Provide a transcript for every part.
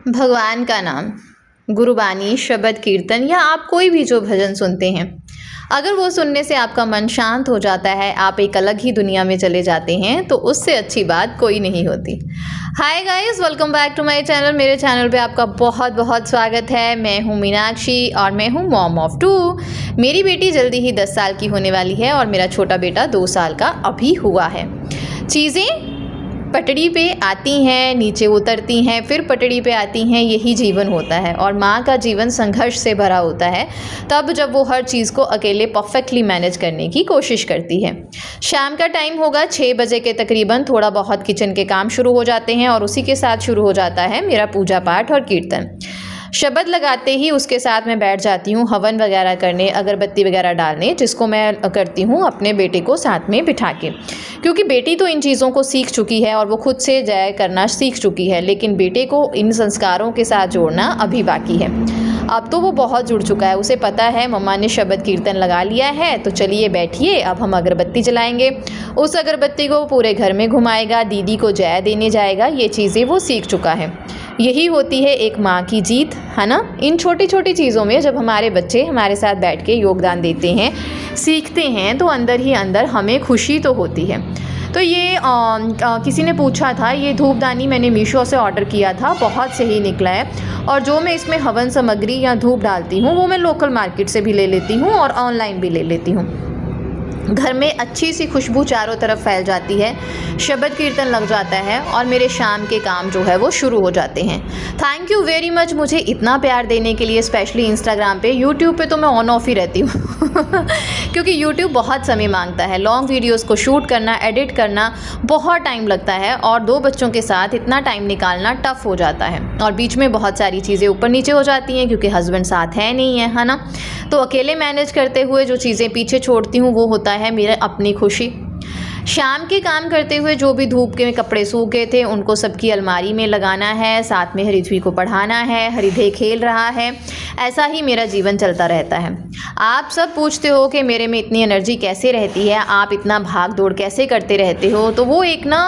भगवान का नाम, गुरबानी, शबद कीर्तन या आप कोई भी जो भजन सुनते हैं, अगर वो सुनने से आपका मन शांत हो जाता है, आप एक अलग ही दुनिया में चले जाते हैं, तो उससे अच्छी बात कोई नहीं होती। Hi guys, welcome back to my channel. मेरे चैनल पे आपका बहुत बहुत स्वागत है। मैं हूँ मीनाक्षी और मैं हूँ मॉम ऑफ 2। मेरी बेटी जल्दी ही 10 साल की होने वाली है और मेरा छोटा बेटा 2 साल का अभी हुआ है। चीज़ें पटड़ी पे आती हैं, नीचे उतरती हैं, फिर पटड़ी पे आती हैं, यही जीवन होता है। और माँ का जीवन संघर्ष से भरा होता है तब जब वो हर चीज़ को अकेले परफेक्टली मैनेज करने की कोशिश करती है। शाम का टाइम होगा 6 बजे के तकरीबन, थोड़ा बहुत किचन के काम शुरू हो जाते हैं और उसी के साथ शुरू हो जाता है मेरा पूजा पाठ और कीर्तन। शब्द लगाते ही उसके साथ मैं बैठ जाती हूँ हवन वगैरह करने, अगरबत्ती वगैरह डालने, जिसको मैं करती हूँ अपने बेटे को साथ में बिठा के, क्योंकि बेटी तो इन चीज़ों को सीख चुकी है और वो खुद से जय करना सीख चुकी है, लेकिन बेटे को इन संस्कारों के साथ जोड़ना अभी बाकी है। अब तो वो बहुत जुड़ चुका है, उसे पता है मम्मा ने शब्द कीर्तन लगा लिया है, तो चलिए बैठिए, अब हम अगरबत्ती जलाएंगे। उस अगरबत्ती को पूरे घर में घुमाएगा, दीदी को जय देने जाएगा, ये चीज़ें वो सीख चुका है। यही होती है एक माँ की जीत, है ना। इन छोटी छोटी चीज़ों में जब हमारे बच्चे हमारे साथ बैठ के योगदान देते हैं, सीखते हैं, तो अंदर ही अंदर हमें खुशी तो होती है। तो ये किसी ने पूछा था, ये धूपदानी मैंने मीशो से ऑर्डर किया था, बहुत सही निकला है। और जो मैं इसमें हवन सामग्री या धूप डालती हूँ वो मैं लोकल मार्केट से भी ले लेती हूँ और ऑनलाइन भी ले लेती हूँ। घर में अच्छी सी खुशबू चारों तरफ फैल जाती है, शब्द कीर्तन लग जाता है और मेरे शाम के काम जो है वो शुरू हो जाते हैं। थैंक यू वेरी मच मुझे इतना प्यार देने के लिए, स्पेशली इंस्टाग्राम पे। यूट्यूब पे तो मैं ऑन ऑफ ही रहती हूँ क्योंकि यूट्यूब बहुत समय मांगता है। लॉन्ग वीडियोस को शूट करना, एडिट करना बहुत टाइम लगता है और 2 बच्चों के साथ इतना टाइम निकालना टफ हो जाता है और बीच में बहुत सारी चीज़ें ऊपर नीचे हो जाती हैं क्योंकि हस्बैंड साथ है नहीं है ना। तो अकेले मैनेज करते हुए जो चीज़ें पीछे छोड़ती हूँ वो होता है मेरे अपनी खुशी। शाम के काम करते हुए जो भी धूप के कपड़े सूखे थे उनको सबकी अलमारी में लगाना है, साथ में हरिध्वी को पढ़ाना है, हरिधे खेल रहा है, ऐसा ही मेरा जीवन चलता रहता है। आप सब पूछते हो कि मेरे में इतनी एनर्जी कैसे रहती है, आप इतना भाग दौड़ कैसे करते रहते हो, तो वो एक ना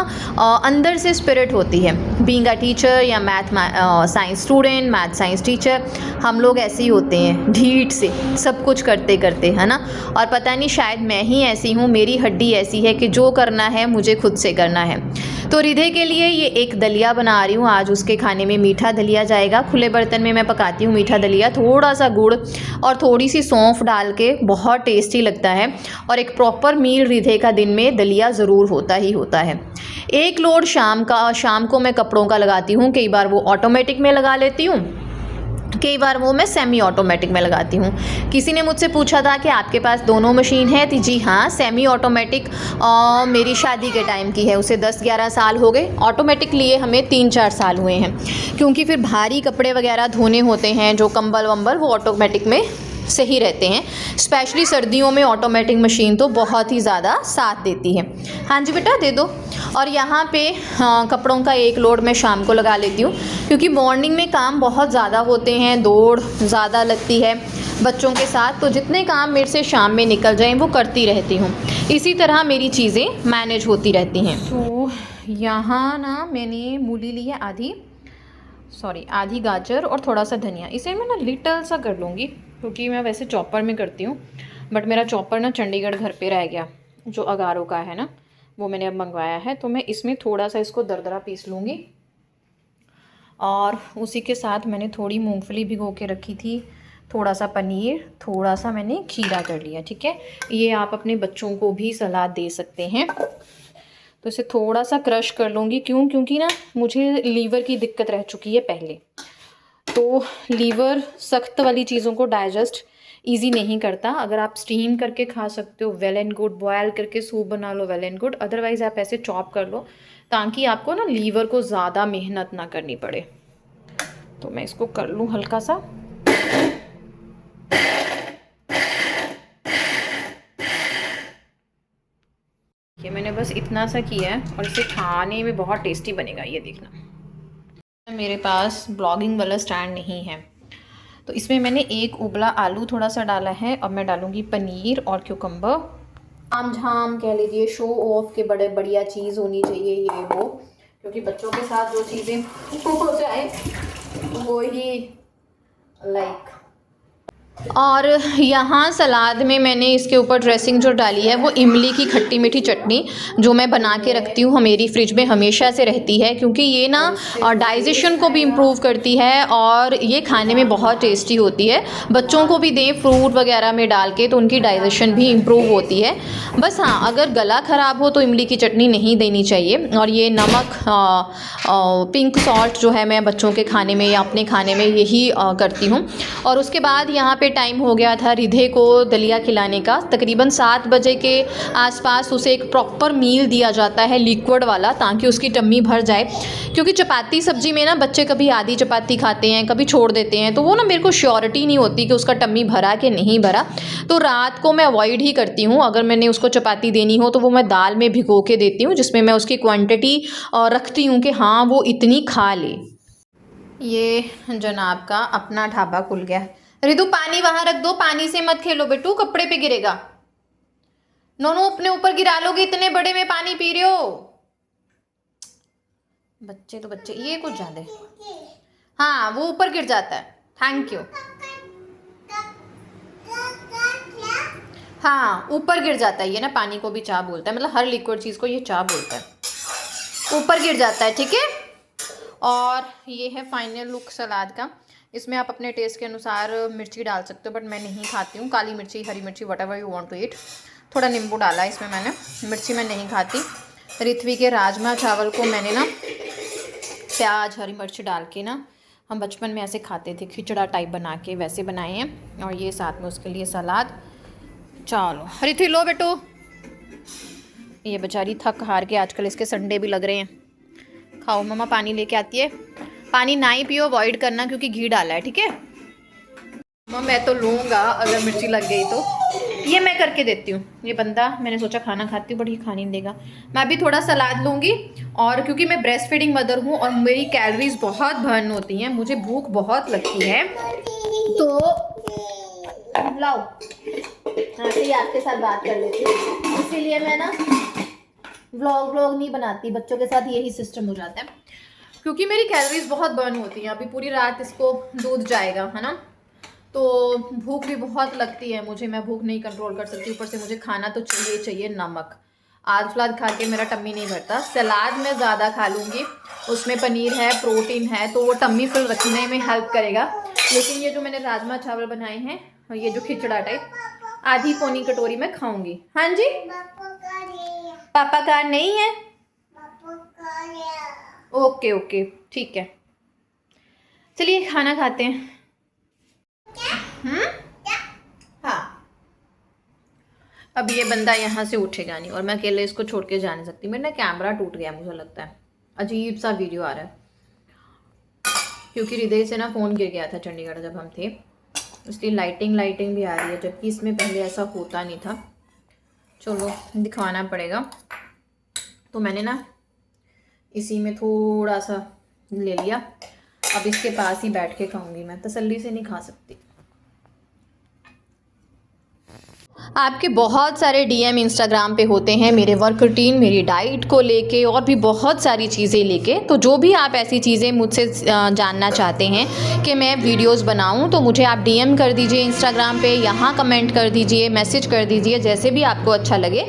अंदर से स्पिरिट होती है। बीइंग अ टीचर या science student, math science teacher, हम लोग ऐसे ही होते हैं, ढीठ से सब कुछ करते करते, है ना। और पता नहीं शायद मैं ही ऐसी हूँ, मेरी हड्डी ऐसी है कि जो करना है मुझे खुद से करना है। तो रिधे के लिए ये एक दलिया बना रही हूँ आज। उसके खाने में मीठा दलिया जाएगा। खुले बर्तन में मैं पकाती हूँ मीठा दलिया, थोड़ा सा गुड़ और थोड़ी सी सौंफ डाल के, बहुत टेस्टी लगता है। और एक प्रॉपर मील रिधे का दिन में दलिया ज़रूर होता ही होता है। एक लोड शाम को मैं कपड़ों का लगाती हूँ, कई बार वो ऑटोमेटिक में लगा लेती हूँ, कई बार वो मैं सेमी ऑटोमेटिक में लगाती हूँ। किसी ने मुझसे पूछा था कि आपके पास दोनों मशीन है, तो जी हाँ, सेमी ऑटोमेटिक मेरी शादी के टाइम की है, उसे 10-11 साल हो गए। ऑटोमेटिक लिए हमें 3-4 साल हुए हैं, क्योंकि फिर भारी कपड़े वगैरह धोने होते हैं, जो कंबल वंबल, वो ऑटोमेटिक में सही रहते हैं। स्पेशली सर्दियों में ऑटोमेटिक मशीन तो बहुत ही ज़्यादा साथ देती है। हाँ जी बेटा, दे दो। और यहाँ पे कपड़ों का एक लोड मैं शाम को लगा लेती हूँ, क्योंकि मॉर्निंग में काम बहुत ज़्यादा होते हैं, दौड़ ज़्यादा लगती है बच्चों के साथ, तो जितने काम मेरे से शाम में निकल जाएं वो करती रहती हूँ। इसी तरह मेरी चीज़ें मैनेज होती रहती हैं। तो यहाँ ना मैंने मूली ली है आधी गाजर और थोड़ा सा धनिया। इसे मैं ना लिटल सा कर लूँगी, क्योंकि मैं वैसे चॉपर में करती हूँ, बट मेरा चॉपर ना चंडीगढ़ घर पे रह गया, जो अगारो का है ना, वो मैंने अब मंगवाया है। तो मैं इसमें थोड़ा सा इसको दरदरा पीस लूँगी। और उसी के साथ मैंने थोड़ी मूंगफली भिगो के रखी थी, थोड़ा सा पनीर, थोड़ा सा मैंने खीरा कर लिया। ठीक है, ये आप अपने बच्चों को भी सलाद दे सकते हैं। तो इसे थोड़ा सा क्रश कर लूँगी, क्योंकि ना मुझे लीवर की दिक्कत रह चुकी है पहले। तो लीवर सख्त वाली चीज़ों को डाइजेस्ट इजी नहीं करता। अगर आप स्टीम करके खा सकते हो, वेल एंड गुड। बॉयल करके सूप बना लो, वेल एंड गुड। अदरवाइज़ आप ऐसे चॉप कर लो, ताकि आपको ना लीवर को ज़्यादा मेहनत ना करनी पड़े। तो मैं इसको कर लूँ हल्का सा। ये मैंने बस इतना सा किया है और इसे खाने में बहुत टेस्टी बनेगा, ये देखना। मेरे पास ब्लॉगिंग वाला स्टैंड नहीं है, तो इसमें मैंने एक उबला आलू थोड़ा सा डाला है। अब मैं डालूँगी पनीर और क्यूकम्बर। आम झाम कह लीजिए, शो ऑफ के बड़े बढ़िया चीज़ होनी चाहिए ये वो, क्योंकि बच्चों के साथ जो चीज़ें हो जाए वो ही लाइक। और यहाँ सलाद में मैंने इसके ऊपर ड्रेसिंग जो डाली है वो इमली की खट्टी मीठी चटनी जो मैं बना के रखती हूँ, मेरी फ्रिज में हमेशा से रहती है, क्योंकि ये ना डाइजेशन को भी इम्प्रूव करती है और ये खाने में बहुत टेस्टी होती है। बच्चों को भी दें फ्रूट वगैरह में डाल के तो उनकी डाइजेशन भी इम्प्रूव होती है। बस हाँ, अगर गला ख़राब हो तो इमली की चटनी नहीं देनी चाहिए। और ये नमक पिंक सॉल्ट जो है मैं बच्चों के खाने में या अपने खाने में यही करती हूँ। और उसके बाद यहाँ पे टाइम हो गया था रिधे को दलिया खिलाने का। तकरीबन 7 बजे के आसपास उसे एक प्रॉपर मील दिया जाता है लिक्विड वाला, ताकि उसकी टम्मी भर जाए। क्योंकि चपाती सब्जी में ना बच्चे कभी आधी चपाती खाते हैं, कभी छोड़ देते हैं, तो वो ना मेरे को श्योरिटी नहीं होती कि उसका टम्मी भरा कि नहीं भरा। तो रात को मैं अवॉइड ही करती हूँ। अगर मैंने उसको चपाती देनी हो तो वो मैं दाल में भिगो के देती हूँ, जिसमें मैं उसकी क्वान्टिटी रखती हूँ कि हाँ वो इतनी खा ले। ये जनाब का अपना ढाबा खुल गया। रितु पानी वहां रख दो, पानी से मत खेलो बेटू, कपड़े पे गिरेगा। नोनो अपने ऊपर गिरा लोगे, इतने बड़े में पानी पी रहे हो। बच्चे तो बच्चे, ये कुछ ज्यादा। हाँ वो ऊपर गिर जाता है। Thank you. हाँ ऊपर गिर जाता है ये ना, पानी को भी चाह बोलता है, मतलब हर लिक्विड चीज़ को ये चाह बोलता है, ऊपर गिर जाता है। ठीक है। और ये है फाइनल लुक सलाद का। इसमें आप अपने टेस्ट के अनुसार मिर्ची डाल सकते हो, बट मैं नहीं खाती हूँ काली मिर्ची, हरी मिर्ची, whatever you want to eat. थोड़ा नींबू डाला इसमें मैंने, मिर्ची मैं नहीं खाती। रिथवी के राजमा चावल को मैंने ना प्याज हरी मिर्च डाल के ना, हम बचपन में ऐसे खाते थे, खिचड़ा टाइप बना के वैसे बनाए हैं। और ये साथ में उसके लिए सलाद। चलो रिथवी लो बेटो। ये बेचारी थक हार के, आजकल इसके संडे भी लग रहे हैं। खाओ, मम्मा पानी लेके आती है। पानी ना ही पियो, अवॉइड करना, क्योंकि घी डाला है। ठीक है। मम्मा मैं तो लूँगा अगर मिर्ची लग गई तो, ये मैं करके देती हूँ। ये बंदा, मैंने सोचा खाना खाती हूँ बट ये खाने नहीं देगा। मैं भी थोड़ा सलाद लूँगी। और क्योंकि मैं ब्रेस्ट फीडिंग मदर हूँ और मेरी कैलोरीज बहुत बर्न होती हैं, मुझे भूख बहुत लगती है, तो लाओ हाँ तो आपके साथ बात कर लेती हूँ। इसीलिए मैं ना व्लॉग नहीं बनाती, बच्चों के साथ यही सिस्टम हो जाता है, क्योंकि मेरी कैलोरीज बहुत बर्न होती हैं। अभी पूरी रात इसको दूध जाएगा, है ना, तो भूख भी बहुत लगती है मुझे, मैं भूख नहीं कंट्रोल कर सकती। ऊपर से मुझे खाना तो चाहिए नमक। आज फलाद खा के मेरा टम्मी नहीं भरता। सलाद में ज़्यादा खा लूँगी, उसमें पनीर है, प्रोटीन है, तो वो टम्मी फिर रखने में हेल्प करेगा। लेकिन ये जो मैंने राजमा चावल बनाए हैं, ये जो खिचड़ा टाइप, आधी पौनी कटोरी में खाऊंगी। हाँ जी, पापा का नहीं है। ओके ओके ठीक है, चलिए खाना खाते हैं। हाँ अब ये बंदा यहाँ से उठेगा नहीं और मैं अकेले इसको छोड़ के जा नहीं सकती। मेरा ना कैमरा टूट गया, मुझे लगता है अजीब सा वीडियो आ रहा है, क्योंकि हृदय से ना फ़ोन गिर गया था चंडीगढ़ जब हम थे, इसलिए लाइटिंग भी आ रही है, जबकि इसमें पहले ऐसा होता नहीं था। चलो दिखवाना पड़ेगा। तो मैंने ना इसी में थोड़ा सा ले लिया, अब इसके पास ही बैठ के खाऊंगी, मैं तसल्ली से नहीं खा सकती। आपके बहुत सारे डीएम इंस्टाग्राम पे होते हैं मेरे वर्क रूटीन, मेरी डाइट को लेके और भी बहुत सारी चीज़ें लेके। तो जो भी आप ऐसी चीज़ें मुझसे जानना चाहते हैं कि मैं वीडियोस बनाऊं, तो मुझे आप डीएम कर दीजिए इंस्टाग्राम पे, यहाँ कमेंट कर दीजिए, मैसेज कर दीजिए, जैसे भी आपको अच्छा लगे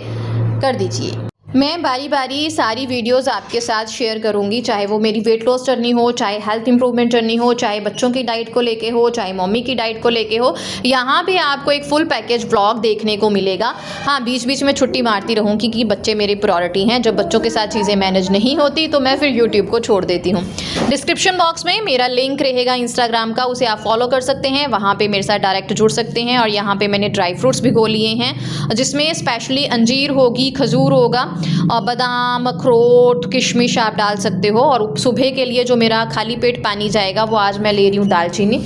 कर दीजिए। मैं बारी बारी सारी वीडियोस आपके साथ शेयर करूंगी, चाहे वो मेरी वेट लॉस जर्नी हो, चाहे हेल्थ इंप्रूवमेंट जर्नी हो, चाहे बच्चों की डाइट को लेके हो, चाहे मम्मी की डाइट को लेके हो। यहाँ पे आपको एक फुल पैकेज व्लॉग देखने को मिलेगा। हाँ बीच बीच में छुट्टी मारती रहूँगी कि बच्चे मेरी प्रायोरिटी हैं। जब बच्चों के साथ चीज़ें मैनेज नहीं होती तो मैं फिर यूट्यूब को छोड़ देती हूँ। डिस्क्रिप्शन बॉक्स में मेरा लिंक रहेगा इंस्टाग्राम का, उसे आप फॉलो कर सकते हैं, वहाँ पर मेरे साथ डायरेक्ट जुड़ सकते हैं। और यहाँ पर मैंने ड्राई फ्रूट्स भिगो लिए हैं, जिसमें स्पेशली अंजीर होगी, खजूर होगा, और बादाम, अखरोट, किशमिश आप डाल सकते हो। और सुबह के लिए जो मेरा खाली पेट पानी जाएगा, वो आज मैं ले रही हूँ दालचीनी।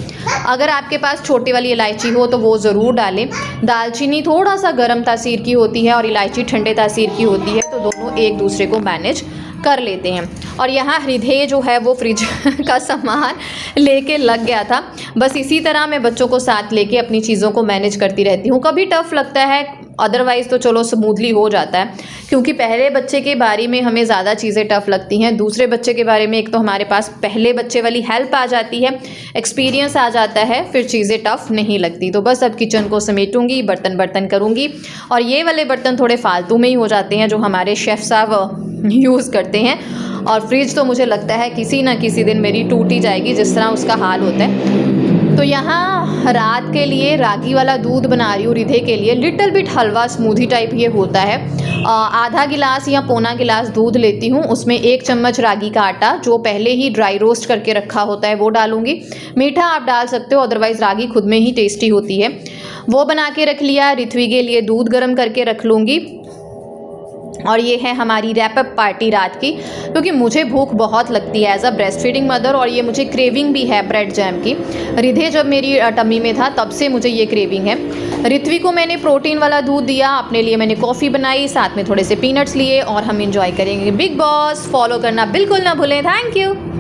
अगर आपके पास छोटी वाली इलायची हो तो वो ज़रूर डालें। दालचीनी थोड़ा सा गर्म तासीर की होती है और इलायची ठंडे तासीर की होती है, तो दोनों एक दूसरे को मैनेज कर लेते हैं। और यहाँ हृदय जो है वो फ्रिज का सामान लेके लग गया था। बस इसी तरह मैं बच्चों को साथ लेके अपनी चीज़ों को मैनेज करती रहती हूँ। कभी टफ़ लगता है, अदरवाइज़ तो चलो स्मूथली हो जाता है, क्योंकि पहले बच्चे के बारे में हमें ज़्यादा चीज़ें टफ़ लगती हैं। दूसरे बच्चे के बारे में एक तो हमारे पास पहले बच्चे वाली हेल्प आ जाती है, एक्सपीरियंस आ जाता है, फिर चीज़ें टफ़ नहीं लगती। तो बस अब किचन को समेटूंगी, बर्तन करूँगी, और ये वाले बर्तन थोड़े फालतू में ही हो जाते हैं जो हमारे शेफ़ साहब यूज़ करते हैं। और फ्रिज तो मुझे लगता है किसी ना किसी दिन मेरी टूट ही जाएगी, जिस तरह उसका हाल होता है। तो यहाँ रात के लिए रागी वाला दूध बना रही हूँ रिधे के लिए। लिटिल बिट हलवा स्मूदी टाइप ये होता है। आधा गिलास या पौना गिलास दूध लेती हूँ, उसमें 1 चम्मच रागी का आटा जो पहले ही ड्राई रोस्ट करके रखा होता है वो डालूंगी। मीठा आप डाल सकते हो, अदरवाइज़ रागी खुद में ही टेस्टी होती है। वो बना के रख लिया। रिथवी के लिए दूध गर्म करके रख लूँगी। और ये है हमारी रैपअप पार्टी रात की, क्योंकि मुझे भूख बहुत लगती है as a breast feeding mother, और ये मुझे क्रेविंग भी है ब्रेड जैम की। रिधे जब मेरी टमी में था तब से मुझे ये क्रेविंग है। रिथवी को मैंने प्रोटीन वाला दूध दिया, अपने लिए मैंने कॉफ़ी बनाई, साथ में थोड़े से पीनट्स लिए, और हम इंजॉय करेंगे बिग बॉस। फॉलो करना बिल्कुल ना भूलें। Thank you.